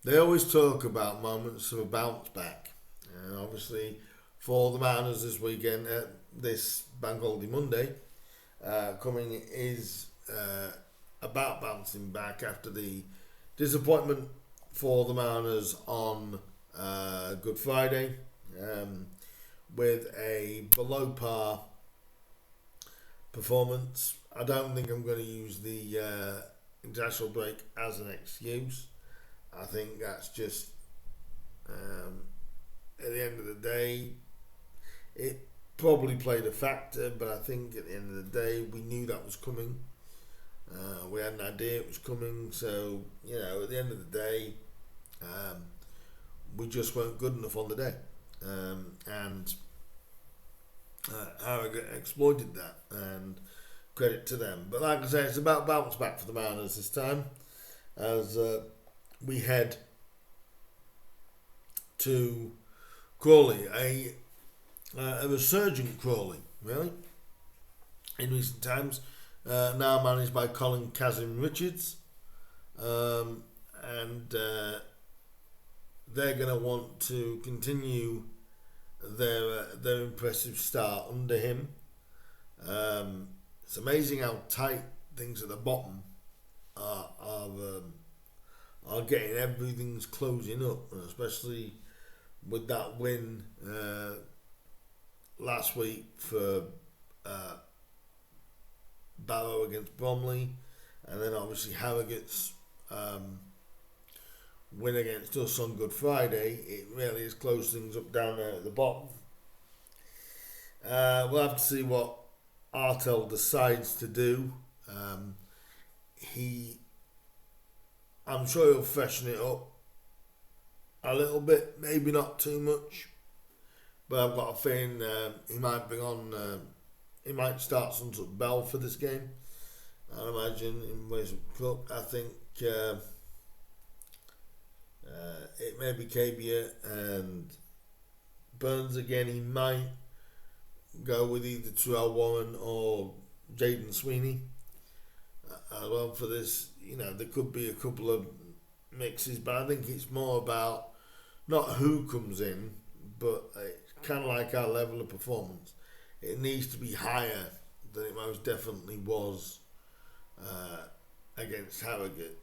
they always talk about moments of a bounce back. And obviously, for the Mariners this weekend, this Bank Holiday Monday coming is about bouncing back after the disappointment for the Mariners on Good Friday, with a below par performance. I don't think I'm going to use the international break as an excuse. I think that's just at the end of the day, it probably played a factor, but I think at the end of the day, we knew that was coming. We had an idea it was coming, so at the end of the day, we just weren't good enough on the day, and Harrogate exploited that, and credit to them. But like I say, it's about bounce back for the Mariners this time, as we head to Crawley, a resurgent Crawley, really, in recent times. Now managed by Colin Kazim Richards, and they're going to want to continue their impressive start under him. It's amazing how tight things at the bottom are getting. Everything's closing up, especially with that win last week for Barrow against Bromley, and then obviously Harrogate's win against us on Good Friday. It really has closed things up down there at the bottom. We'll have to see what Artel decides to do. I'm sure he'll freshen it up a little bit, maybe not too much, but I've got a feeling he might bring on. He might start some sort of Bell for this game. I imagine in ways of Cook. I think it may be Cabia and Burns again. He might go with either Terrell Warren or Jaden Sweeney as well for this. There could be a couple of mixes, but I think it's more about not who comes in, but it's kind of like our level of performance. It needs to be higher than it most definitely was against Harrogate.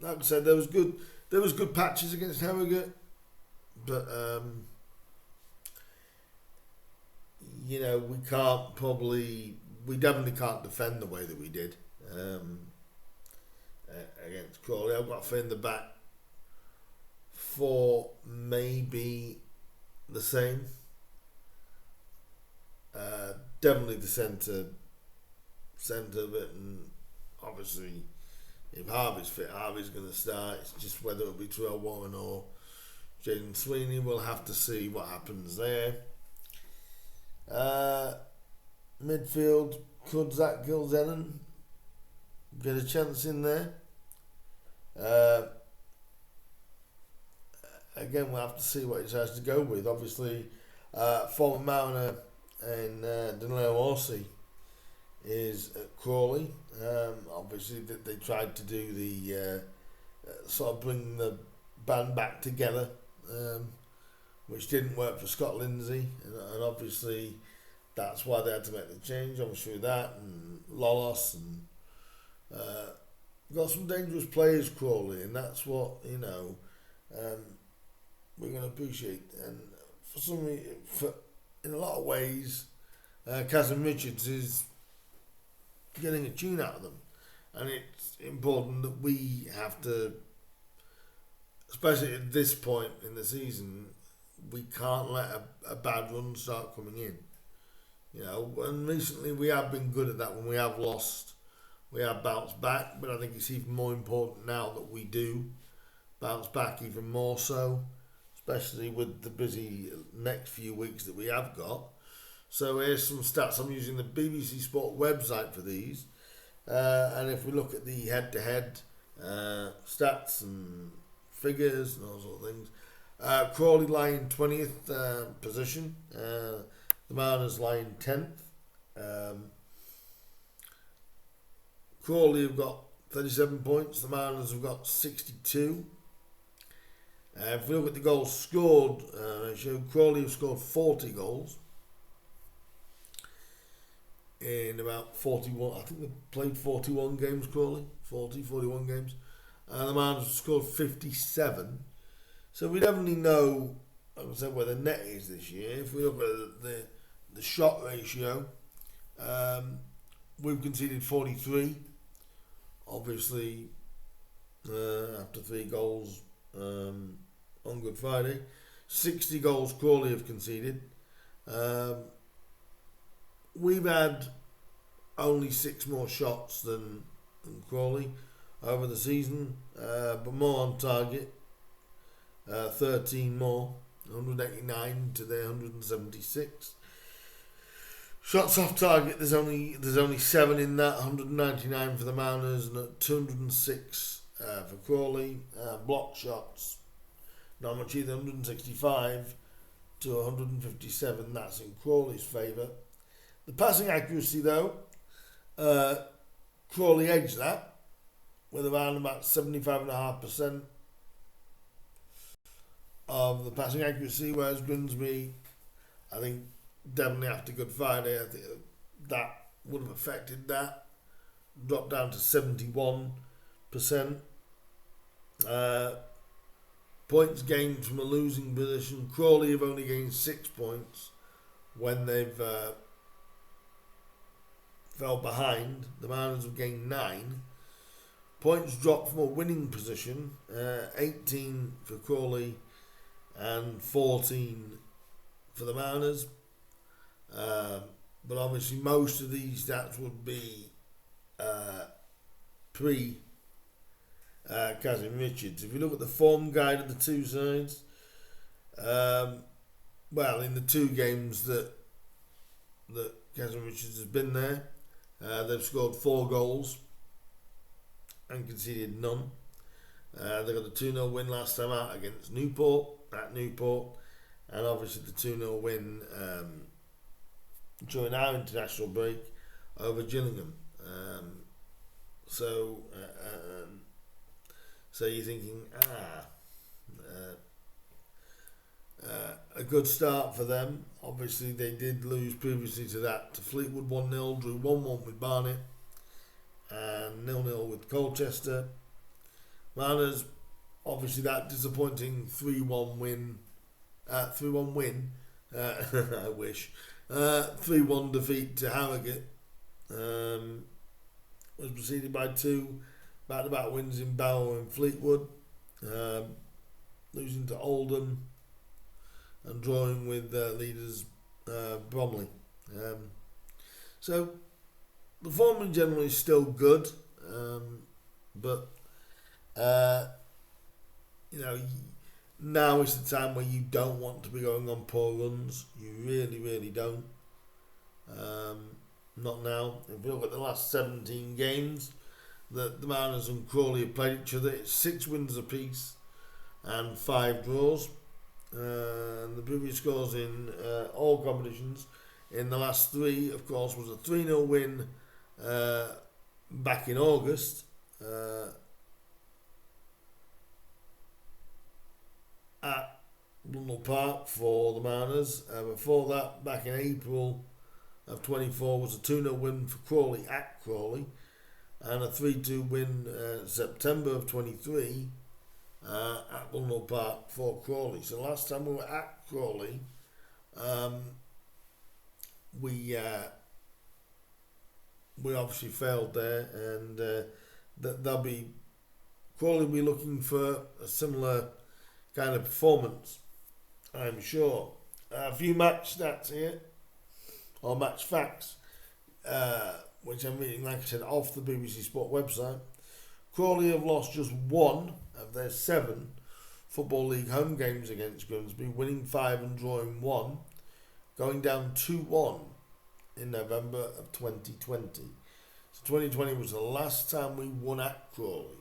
Like I said, there was good patches against Harrogate, but we definitely can't defend the way that we did against Crawley. I've got a feeling the back four may be the same. Definitely the centre of it, and obviously if Harvey's fit, Harvey's going to start. It's just whether it'll be Terrell Warren or Jaden Sweeney. We'll have to see what happens there. Midfield, could Zach Gilzennan get a chance in there? Again, we'll have to see what he tries to go with. Obviously, former Mariner and Danilo Orsi is at Crawley. Obviously, they tried to do the sort of bring the band back together, which didn't work for Scott Lindsay, and obviously that's why they had to make the change. Obviously, that and Lolos and got some dangerous players, Crawley, and that's what we're going to appreciate. And for some reason, in a lot of ways, Kazim Richards is getting a tune out of them, and it's important that we have to, especially at this point in the season, we can't let a bad run start coming in. And recently we have been good at that. When we have lost, we have bounced back, but I think it's even more important now that we do bounce back even more so, especially with the busy next few weeks that we have got. So here's some stats. I'm using the BBC Sport website for these, and if we look at the head-to-head stats and figures and all sorts of things, Crawley lie in 20th position, the Mariners lie in 10th. Crawley have got 37 points, the Mariners have got 62. If we look at the goals scored, Crawley have scored 40 goals in about 41. I think they played 41 games, Crawley. 41 games. And the Mariners have scored 57. So we definitely know, like I said, where the net is this year. If we look at the shot ratio, we've conceded 43. Obviously, after 3 goals on Good Friday. 60 goals Crawley have conceded. We've had only 6 more shots than Crawley over the season, but more on target. 13 more, 189 to their 176. Shots off target, there's only 7 in that, 199 for the Mariners and 206 for Crawley. Block shots, not much either, 165 to 157. That's in Crawley's favour. The passing accuracy, though, Crawley edged that with around about 75.5% of the passing accuracy, whereas Grimsby, I think, definitely after Good Friday, I think that would have affected that. Dropped down to 71%. Points gained from a losing position. Crawley have only gained 6 points when they've fell behind. The Mariners have gained 9. Points dropped from a winning position. 18 for Crawley and 14 for the Mariners. But obviously most of these stats would be pre Kazim Richards. If you look at the form guide of the two sides, well, in the 2 games that Kazim Richards has been there, they've scored 4 goals and conceded none. They got a 2-0 win last time out against Newport, at Newport, and obviously the 2-0 win during our international break over Gillingham. So you're thinking, a good start for them. Obviously, they did lose previously to that to Fleetwood 1-0, drew 1-1 with Barnet, and 0-0 with Colchester. Mariners, obviously, that disappointing 3-1 win. I wish. 3-1 defeat to Harrogate was preceded by 2 back-to-back wins in Barrow and Fleetwood, losing to Oldham and drawing with leaders Bromley. So the form in general is still good, but now is the time where you don't want to be going on poor runs. You really, really don't. Not now. If you look at the last 17 games that the Mariners and Crawley have played each other, it's 6 wins apiece and 5 draws. And the previous scores in all competitions in the last 3, of course, was a 3-0 win back in August at Blundell Park for the Mariners. Before that, back in April of 24, was a 2-0 win for Crawley at Crawley, and a 3-2 win September of 23 at Blundell Park for Crawley. So last time we were at Crawley, we obviously failed there, and Crawley will be looking for a similar kind of performance, I'm sure. A few match stats here, or match facts, which I'm reading, like I said, off the BBC Sport website. Crawley have lost just 1 of their 7 Football League home games against Grimsby, winning 5 and drawing 1, going down 2-1 in November of 2020. So 2020 was the last time we won at Crawley.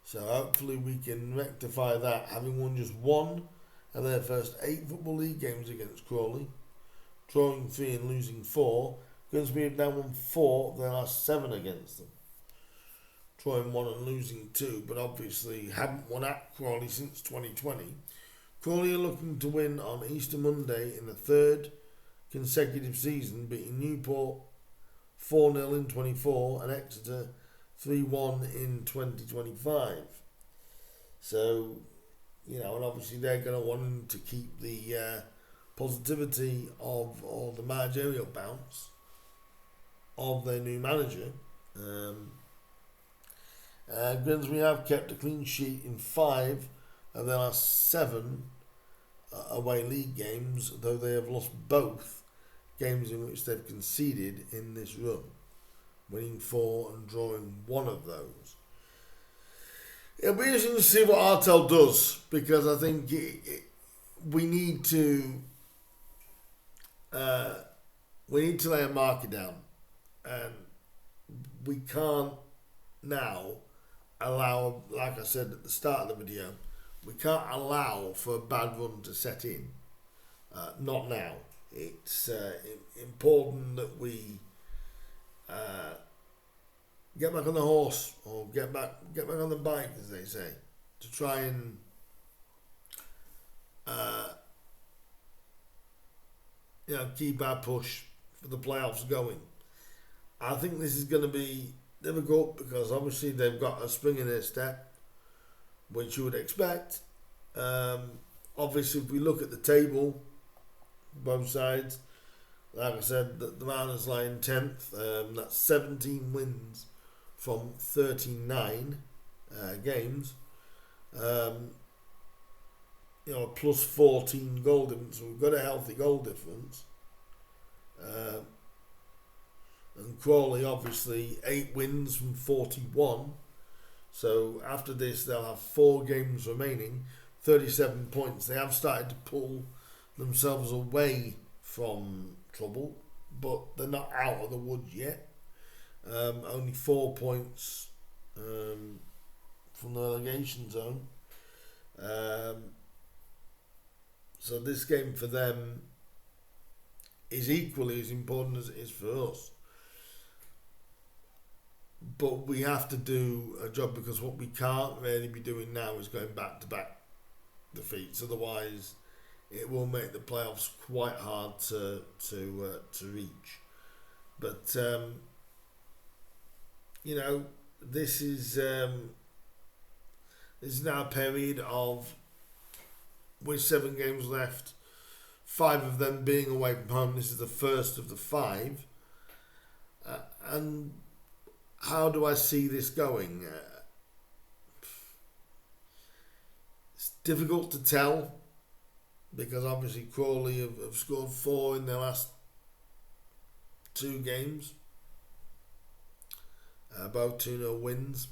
So hopefully we can rectify that, having won just 1 of their first 8 Football League games against Crawley, drawing 3 and losing 4. Grimsby have now won 4 of their last 7 against them. drawing 1 and losing 2, but obviously haven't won at Crawley since 2020. Crawley are looking to win on Easter Monday in the third consecutive season, beating Newport 4-0 in 24 and Exeter 3-1 in 2025. So, and obviously they're going to want to keep the positivity of or the managerial bounce of their new manager. Grimsby have kept a clean sheet in 5 of their last 7 away league games, though they have lost both games in which they've conceded in this run, winning 4 and drawing 1 of those. It'll be interesting to see what Artel does, because I think we need to lay a marker down, and we can't now allow, like I said at the start of the video, we can't allow for a bad run to set in. Not now. It's important that we get back on the horse, or get back on the bike, as they say, to try and keep our push for the playoffs going. I think this is going to be difficult, because obviously they've got a spring in their step, which you would expect. Obviously, if we look at the table, both sides, like I said, the Mariners lie in 10th. That's 17 wins from 39 games. A plus 14 goal difference. So we've got a healthy goal difference. And Crawley, obviously, 8 wins from 41. So after this, they'll have 4 games remaining, 37 points. They have started to pull themselves away from trouble, but they're not out of the woods yet. Only 4 points from the relegation zone. So this game for them is equally as important as it is for us. But we have to do a job, because what we can't really be doing now is going back-to-back defeats. Otherwise, it will make the playoffs quite hard to reach. But this is now a period of, with 7 games left, 5 of them being away from home. This is the first of the 5, and how do I see this going? It's difficult to tell, because obviously Crawley have scored 4 in their last 2 games. Both 2-0 wins.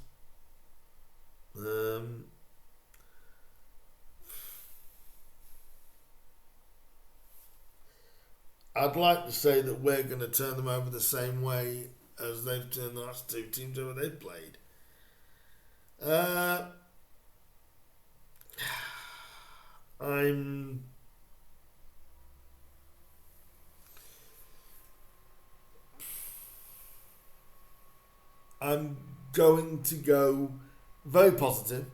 I'd like to say that we're going to turn them over the same way as they've turned the last 2 teams over they've played. I'm going to go very positive.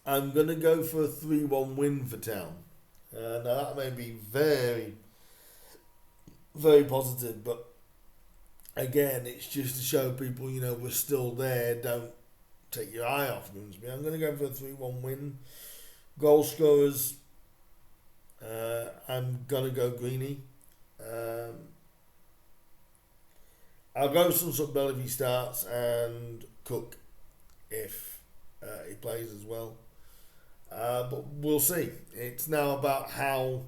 I'm going to go for a 3-1 win for Town. Now that may be very, very positive, but again, it's just to show people, we're still there. Don't take your eye off Grimsby. I'm going to go for a 3-1 win. Goal scorers, I'm going to go Greeny. I'll go Sunsup Bell if he starts, and Cook if he plays as well. But we'll see. It's now about how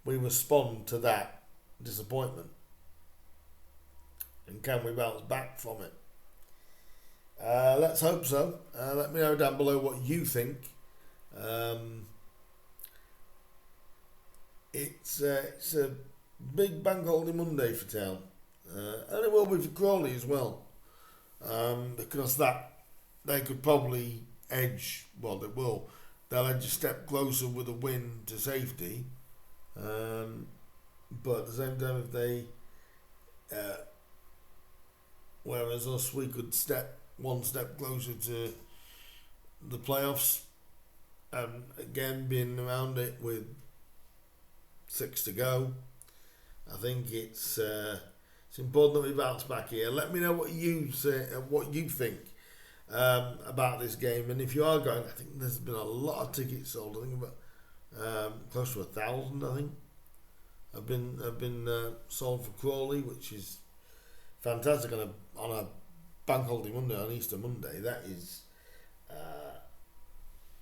we respond to that disappointment, and can we bounce back from it. Let's hope so. Let me know down below what you think. It's a big bank holiday Monday for Town, and it will be for Crawley as well, because that they could probably edge. Well, they will. They'll edge a step closer with a win to safety. But at the same time, if they whereas us, we could step one step closer to the playoffs. And again, being around it with 6 to go, I think it's important that we bounce back here. Let me know what you say, what you think about this game, and if you are going, I think there's been a lot of tickets sold. I think about close to 1,000. I think have been sold for Crawley, which is fantastic on a bank holiday Monday, on Easter Monday. That is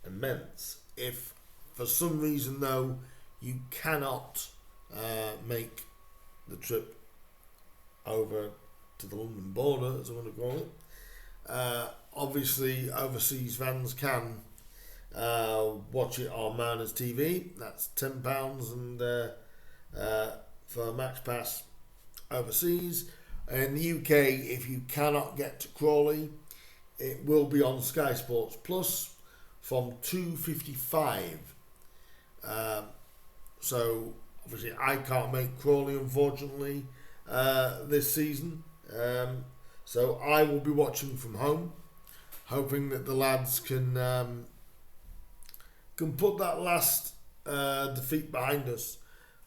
immense. If for some reason though you cannot make the trip over to the London border, as I want to call it, obviously overseas fans can watch it on Mariners TV. That's £10, and for a match pass overseas. In the UK, if you cannot get to Crawley, it will be on Sky Sports Plus from 2:55. So obviously I can't make Crawley, unfortunately, this season. So I will be watching from home, hoping that the lads can put that last defeat behind us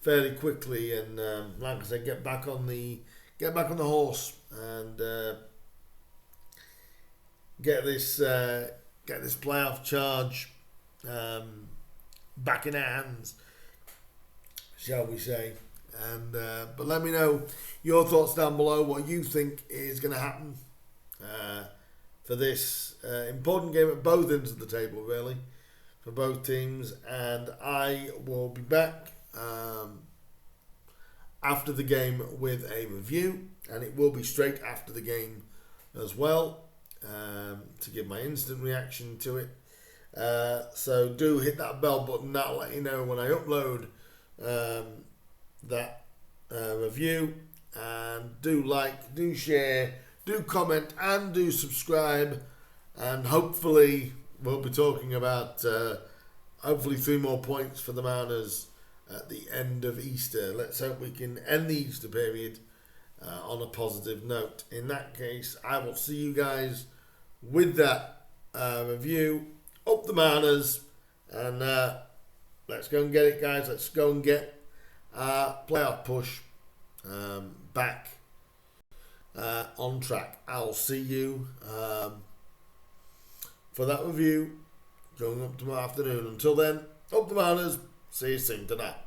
fairly quickly, and like I said, get back on the horse and get this playoff charge back in our hands, shall we say. And but let me know your thoughts down below, what you think is going to happen for this important game at both ends of the table, really, for both teams. And I will be back after the game with a review, and it will be straight after the game as well, to give my instant reaction to it. So do hit that bell button. That'll let you know when I upload that review. And do like, do share, do comment, and do subscribe. And hopefully we'll be talking about hopefully 3 more points for the Mariners at the end of Easter. Let's hope we can end the Easter period on a positive note. In that case, I will see you guys with that review. Up the Mariners, and let's go and get it, guys. Let's go and get playoff push back on track. I'll see you for that review going up tomorrow afternoon. Until then, up the Mariners. See you soon. Ta-da.